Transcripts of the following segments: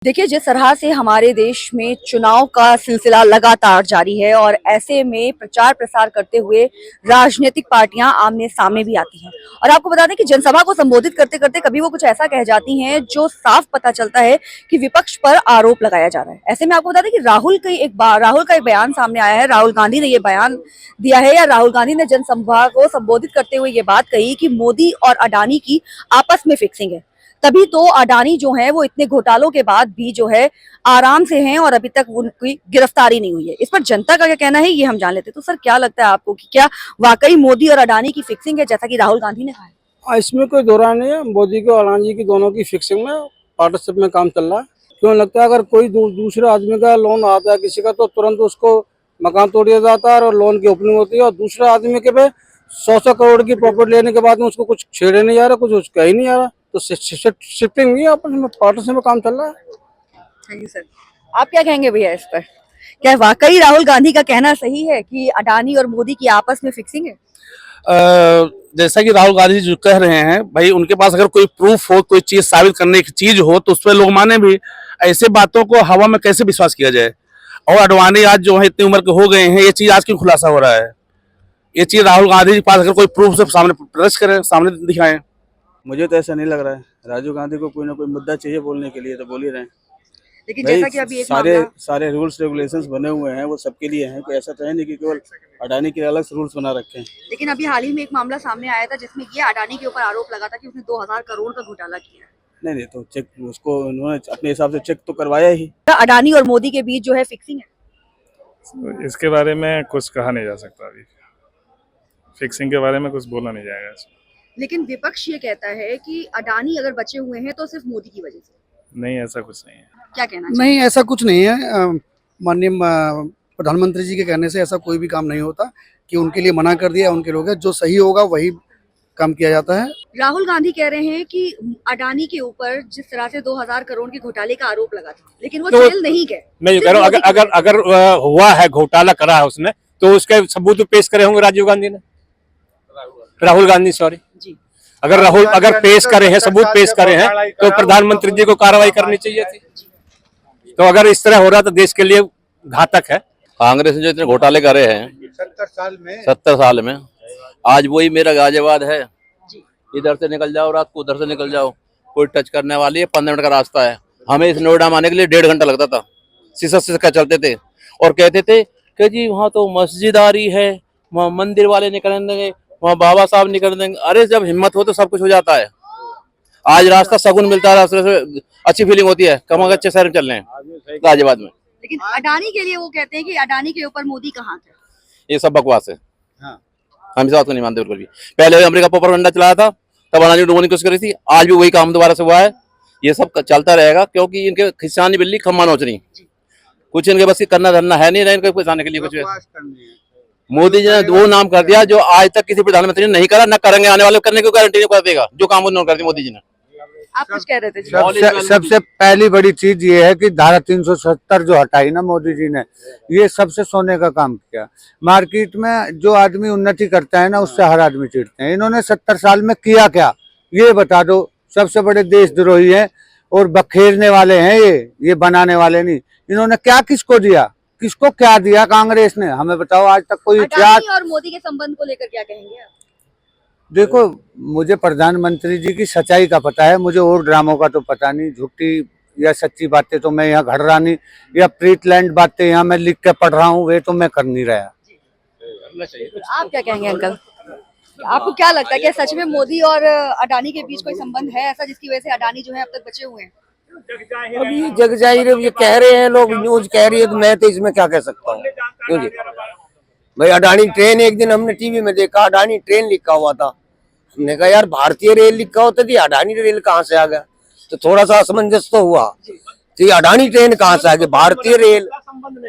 देखिए, जिस तरह से हमारे देश में चुनाव का सिलसिला लगातार जारी है और ऐसे में प्रचार प्रसार करते हुए राजनीतिक पार्टियां आमने सामने भी आती हैं। और आपको बता दें कि जनसभा को संबोधित करते करते कभी वो कुछ ऐसा कह जाती हैं जो साफ पता चलता है कि विपक्ष पर आरोप लगाया जा रहा है। ऐसे में आपको बता दें कि राहुल का एक बयान सामने आया है। राहुल गांधी ने ये बयान दिया है, या राहुल गांधी ने जनसभा को संबोधित करते हुए ये बात कही कि मोदी और अडानी की आपस में फिक्सिंग है। तभी तो अडानी जो है वो इतने घोटालों के बाद भी जो है आराम से हैं और अभी तक उनकी गिरफ्तारी नहीं हुई है। इस पर जनता का क्या कहना है ये हम जान लेते हैं। तो सर, क्या लगता है आपको कि क्या वाकई मोदी और अडानी की फिक्सिंग है, जैसा कि राहुल गांधी ने कहा है? इसमें कोई दो राय नहीं है। मोदी को अडानी जी की दोनों की फिक्सिंग में पार्टनरशिप में काम चल रहा है। क्यों लगता है अगर कोई दूसरे आदमी का लोन आता है किसी का, तो तुरंत उसको मकान तोड़ दिया जाता है और लोन की ओपनिंग होती है, और दूसरे आदमी के पे 100 करोड़ की प्रॉपर्टी लेने के बाद में उसको कुछ छेड़े नहीं जा रहा, कुछ कह ही नहीं जा रहा। तो शिफ्टिंग नहीं है, आपस में पार्टनरशिप में काम चल रहा है। Thank you sir. आप क्या कहेंगे भैया इस पर? क्या वाकई राहुल गांधी का कहना सही है कि अडानी और मोदी की आपस में फिक्सिंग है? जैसा कि राहुल गांधी जी जो कह रहे हैं, भाई उनके पास अगर कोई प्रूफ हो, कोई चीज साबित करने की चीज हो तो उस पर लोग माने भी। ऐसे बातों को हवा में कैसे विश्वास किया जाए? और अडवाणी आज जो है इतनी उम्र के हो गए हैं, ये चीज आज क्यों खुलासा हो रहा है? ये चीज राहुल गांधी के पास अगर कोई प्रूफ से सामने प्रदर्शित करें, सामने दिखाएं। मुझे तो ऐसा नहीं लग रहा है। राजीव गांधी को कोई ना कोई मुद्दा चाहिए बोलने के लिए, तो बोल ही रहे हैं। लेकिन जैसा कि अभी सारे रूल्स रेगुलेशंस बने हुए हैं, वो सबके लिए हैं। कोई ऐसा तो है नहीं कि केवल अडानी के अलग से रूल्स बना रखे हैं। लेकिन अभी हाल ही में एक मामला सामने आया था जिसमें ये अडानी के ऊपर आरोप लगा था कि उसने 2000 करोड़ का घोटाला किया है। नहीं, तो चेक उसको उन्होंने अपने हिसाब से चेक तो करवाया ही। अडानी और मोदी के बीच जो है फिक्सिंग है। इसके बारे में कुछ कहा नहीं जा सकता। अभी फिक्सिंग के बारे में कुछ बोला नहीं जाएगा। लेकिन विपक्ष ये कहता है कि अडानी अगर बचे हुए हैं तो सिर्फ मोदी की वजह से। नहीं, ऐसा कुछ नहीं है। क्या कहना नहीं, ऐसा कुछ नहीं है। माननीय प्रधानमंत्री जी के कहने से ऐसा कोई भी काम नहीं होता कि उनके लिए मना कर दिया उनके लोग, जो सही होगा वही काम किया जाता है। राहुल गांधी कह रहे हैं कि अडानी के ऊपर जिस तरह से 2000 करोड़ के घोटाले का आरोप लगा था, लेकिन वो जेल नहीं गए। मैं कह रहा हूँ अगर हुआ है, घोटाला करा है उसने, तो उसके सबूत पेश करे होंगे राहुल गांधी सॉरी जी। अगर पेश करे हैं, सबूत पेश करे हैं, तो प्रधानमंत्री जी को कार्रवाई करनी चाहिए थी। तो अगर इस तरह हो रहा तो देश के लिए घातक है। कांग्रेस ने जो इतने घोटाले करे हैं 70 साल में, आज वही मेरा गाजियाबाद है। इधर से निकल जाओ रात को, उधर से निकल जाओ, कोई टच करने वाली है। 15 मिनट का रास्ता है। हमें इस नोएडा में आने के लिए 1.5 घंटा लगता था। सिसका चलते थे और कहते थे कि जी वहाँ तो मस्जिद आ रही है, वहाँ मंदिर वाले निकल देंगे, वहाँ बाबा साहब निकल देंगे। अरे जब हिम्मत हो तो सब कुछ हो जाता है। आज रास्ता सगुन मिलता है, रास्ते से अच्छी फीलिंग होती है। कम अगर अच्छे शहर में चल रहे हैं गाजियाबाद में। लेकिन अडानी के लिए वो कहते हैं कि अडानी के ऊपर मोदी कहाँ थे। ये सब बकवास है। हम इस बात को नहीं मानते बिल्कुल भी। पहले अमेरिका प्रोपेगेंडा चलाया था, तब अडानी डूबने की कोशिश करी थी। आज भी वही काम दोबारा से हुआ है। ये सब चलता रहेगा, क्योंकि इनके खिस्सानी बिल्ली खम्मा नोच रही। कुछ इनके बस करना धरना है नहीं, इनको खिसाने के लिए कुछ। मोदी जी ने वो नाम कर दिया जो आज तक किसी प्रधानमंत्री ने नहीं करा, न करेंगे आने वाले। करने की गारंटी नहीं कर देगा जो काम उन्होंने कर दिया मोदी जी ने। आप कुछ कह रहे थे? सबसे पहली बड़ी चीज ये है कि धारा 370 जो हटाई ना मोदी जी ने, ये सबसे सोने का काम किया। मार्केट में जो आदमी उन्नति करता है ना, उससे हर आदमी चिढ़ते हैं। इन्होंने 70 साल में किया क्या, ये बता दो। सबसे बड़े देशद्रोही हैं और बखेरने वाले हैं ये बनाने वाले नहीं। इन्होंने क्या किसको दिया, किसको क्या दिया कांग्रेस ने, हमें बताओ। आज तक कोई अडानी और मोदी के संबंध को लेकर क्या कहेंगे आप? देखो, मुझे प्रधानमंत्री जी की सच्चाई का पता है, मुझे और ड्रामों का तो पता नहीं। झूठी या सच्ची बातें तो मैं यहाँ घड़ रहा नहीं, या प्रीतलैंड बातें यहाँ मैं लिख के पढ़ रहा हूँ, वे तो मैं कर नहीं रहा। आप क्या कहेंगे अंकल? आपको क्या लगता है कि सच में मोदी और अडानी के बीच कोई संबंध है ऐसा जिसकी वजह से अडानी जो है अब तक बचे हुए हैं? अब ये जग जाहिर है, ये कह रहे हैं लोग, न्यूज कह रही है, तो मैं तो इसमें क्या कह सकता हूँ। क्यों जी भाई, अडानी ट्रेन एक दिन हमने टीवी में देखा, अडानी ट्रेन लिखा हुआ था। हमने कहा यार भारतीय रेल लिखा होता थी, अडानी रेल कहाँ से आ गया? तो थोड़ा सा असमंजस तो हुआ कि अडानी ट्रेन कहाँ से आ गई। भारतीय रेल,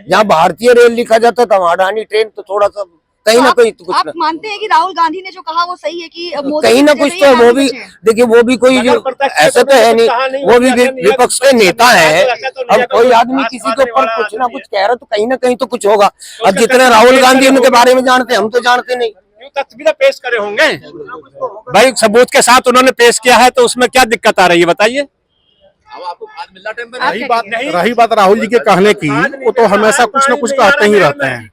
जहाँ भारतीय रेल लिखा जाता था वहाँ अडानी ट्रेन, तो थोड़ा सा कहीं ना कहीं तो कुछ। आप मानते हैं कि राहुल गांधी ने जो कहा वो सही है कि कहीं ना कुछ तो वो भी देखिए, वो भी कोई ऐसा तो है नहीं, वो भी विपक्ष के नेता है। अब कोई आदमी किसी के ऊपर कुछ ना कुछ कह रहा तो कहीं ना कहीं तो कुछ होगा। अब जितने राहुल गांधी उनके बारे में जानते हैं, हम तो जानते नहीं। तथ्य भी पेश करे होंगे भाई, सबूत के साथ उन्होंने पेश किया है, तो उसमें क्या दिक्कत आ रही है बताइए। रही बात राहुल जी के कहने की, वो तो हमेशा कुछ न कुछ कहते ही रहते हैं।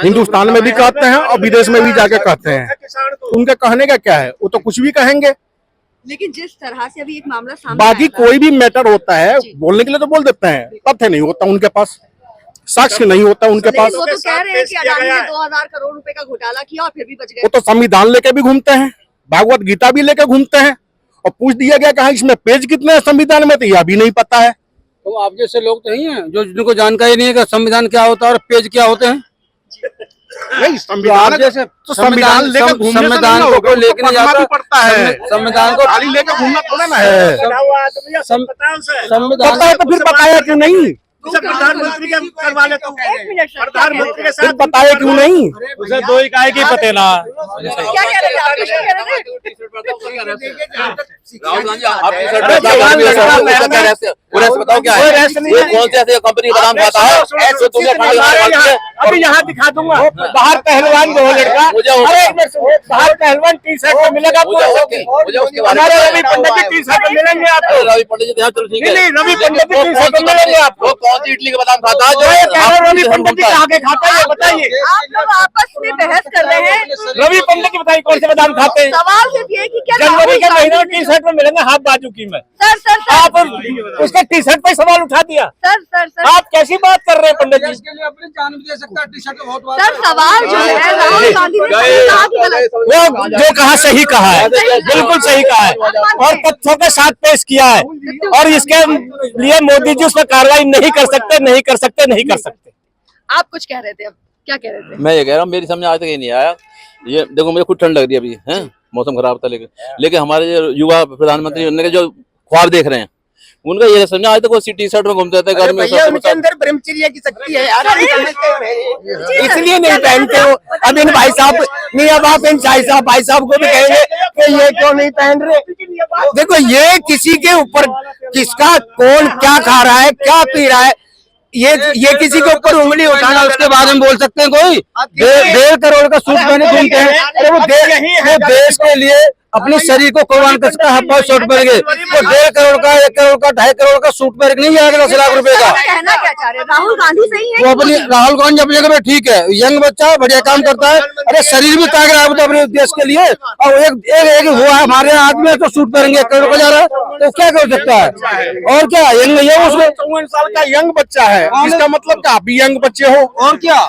हिंदुस्तान में भी कहते हैं और विदेश में भी जाके कहते हैं। उनके कहने का क्या है, वो तो कुछ भी कहेंगे। लेकिन जिस तरह से अभी एक मामला सामने बाकी आया था- कोई भी मैटर होता है बोलने के लिए तो बोल देते हैं, तथ्य नहीं होता उनके पास, साक्ष्य नहीं होता उनके लेकिन पास। वो तो कह रहे हैं कि अडानी ने 2000 करोड़ रुपए का घोटाला किया और फिर भी बच वो गए। तो संविधान लेके भी घूमते हैं, भागवत गीता भी लेके घूमते हैं, और पूछ दिया गया कहा इसमें पेज कितने हैं संविधान में, तो यह भी नहीं पता है। तो आप जैसे लोग तो नहीं है जो जिनको जानकारी नहीं है कि संविधान क्या होता है और पेज क्या होते हैं। नहीं, संविधान जैसे तो संविधान लेकर घूमने से संविधान नहीं को होगा, कोई लेके उसको नहीं जाता पढ़ना भी पड़ता है। संविधान को खाली लेकर घूमना थोड़ा ना है। संविधान पता है तो फिर बताया क्यों नहीं, प्रधानमंत्री के करवा लेते प्रधानमंत्री के फिर बताया क्यों नहीं। उसे दो इकाई की पते ना। क्या कह रहे थे आप? कुछ कह रहे थे? राहुल गांधी आप टी-शर्ट में क्या बताओ क्या है, ये कौन से ऐसे कंपनी का नाम खाता है ऐसे दुनिया अभी यहाँ दिखा दूंगा, बाहर पहलवान वो लड़का, बाहर पहलवान टी-शर्ट में मिलेगा मुझे उसके बारे हमारे में रवि पंडित की टी-शर्ट में मिलेंगे आपको। रवि पंडित जी, हाँ चलो ठीक है, नहीं, रवि पंडित की टी-शर्ट में मिलेंगे आपको। वो कौन सी इडली का बादाम खाता है रवि पंडित जी कहाँ के खाता है ये बताइए। आप लोग आपस में बहस कर रहे हैं। रवि पंडित की बताइए कौन से बादाम खाते हैं। सवाल सिर्फ ये है कि क्या जनवरी के राहुल महीने में गांधी ने- टी-शर्ट में मिलेंगे हाफ बाजू की में। सर आप उसके टी-शर्ट पे सवाल उठा दिया। सर आप कैसी बात कर रहे हैं पंडित जी। के लिए अपनी जान भी दे सकता है, टी-शर्ट का बहुत सर सवाल जो है राहुल गांधी ने सही कहा कि गलत? वो जो कहा सही कहा है, बिल्कुल सही कहा है और तथ्यों के साथ पेश किया है, और इसके लिए मोदी जी उस पर कार्रवाई नहीं कर सकते, नहीं कर सकते, नहीं कर सकते। आप कुछ कह रहे थे, अब क्या कह रहे थे? मैं ये कह रहा हूँ मेरी समझ आज तक ये नहीं आया। ये देखो मुझे खुद ठंड लग रही है अभी, है मौसम खराब था, लेकिन हमारे जो युवा प्रधानमंत्री उनके जो ख्वाब देख रहे हैं उनका ये समझा आज तक वो टी-शर्ट में घूमते थे घर में। उनके अंदर ब्रह्मचर्य की शक्ति है यार, इसलिए नहीं पहनते हो। अब इन भाई साहब नहीं, अब आप इन भाई साहब को भी कहेंगे कि ये क्यों नहीं पहन रहे। देखो ये किसी के ऊपर, किसका कौन क्या खा रहा है, क्या पी रहा है, ये किसी के ऊपर उंगली उठाना उसके बारे में बोल सकते हैं कोई। 1.5 करोड़ का सूट पहने घूमते हैं, अरे वो देश के लिए अपने शरीर को कुर्बान कर सकता है। हाफ सूट पहन के वो 1.5 करोड़ का, 1 करोड़ का, 2.5 करोड़ का सूट पहन के नहीं जाएगा 10 लाख रुपए का। कहना क्या चाह रहे हैं? राहुल गांधी सही है? वो अपनी राहुल गांधी अपनी जगह पे ठीक है, यंग बच्चा है, बढ़िया काम करता है, अरे शरीर भी ताक रहा है अपने देश के लिए। और एक वो हमारे आदमी है तो सूट पहनेंगे 1 करोड़ का जा रहा है, तो क्या कर सकता है। और क्या यंग नहीं है उसमें, 54 साल का यंग बच्चा है, इसका मतलब क्या आप भी यंग बच्चे हो। और क्या।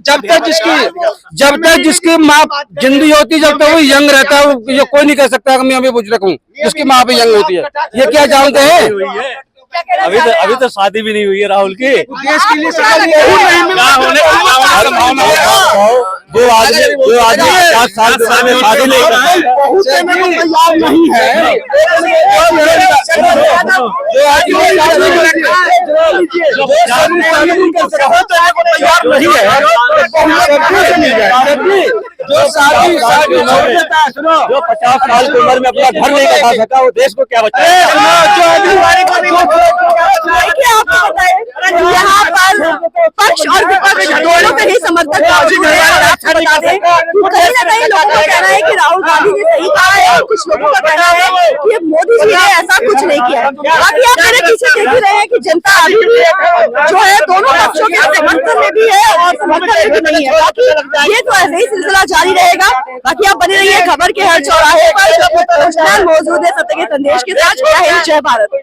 जब तक जिसकी माँ जिंदगी होती, जब तक वो यंग रहता है, ये कोई नहीं कह सकता कि मैं अभी बुजुर्ग हूँ, जिसकी माँ भी यंग होती है। ये क्या जानते हैं। अभी तो शादी भी नहीं हुई है राहुल की। देश के लिए जो आदमी 50 साल की उम्र में शादी नहीं करता तैयार नहीं है, जो 50 साल की उम्र में अपना घर नहीं बचा सका वो देश को क्या यहाँ पर पक्ष और विपक्ष दोनों के ही समर्थक मौजूद हैं। और आपको बता दें, कहीं ना कहीं लोगों का कहना है कि राहुल गांधी ने सही कहा है, और कुछ लोगों का कहना है कि मोदी जी ने ऐसा कुछ नहीं किया है। बाकी आप मेरे पीछे देख ही रहे हैं कि जनता अभी भी जो है दोनों पक्षों के समर्थन में भी है और समर्थन में भी नहीं है। बाकी ये तो ऐसे ही सिलसिला जारी रहेगा। बाकी आप बने रहिए खबर के हर चौराहे पर, मौजूद है सत्य के संदेश के साथ। जय हिंद, जय भारत।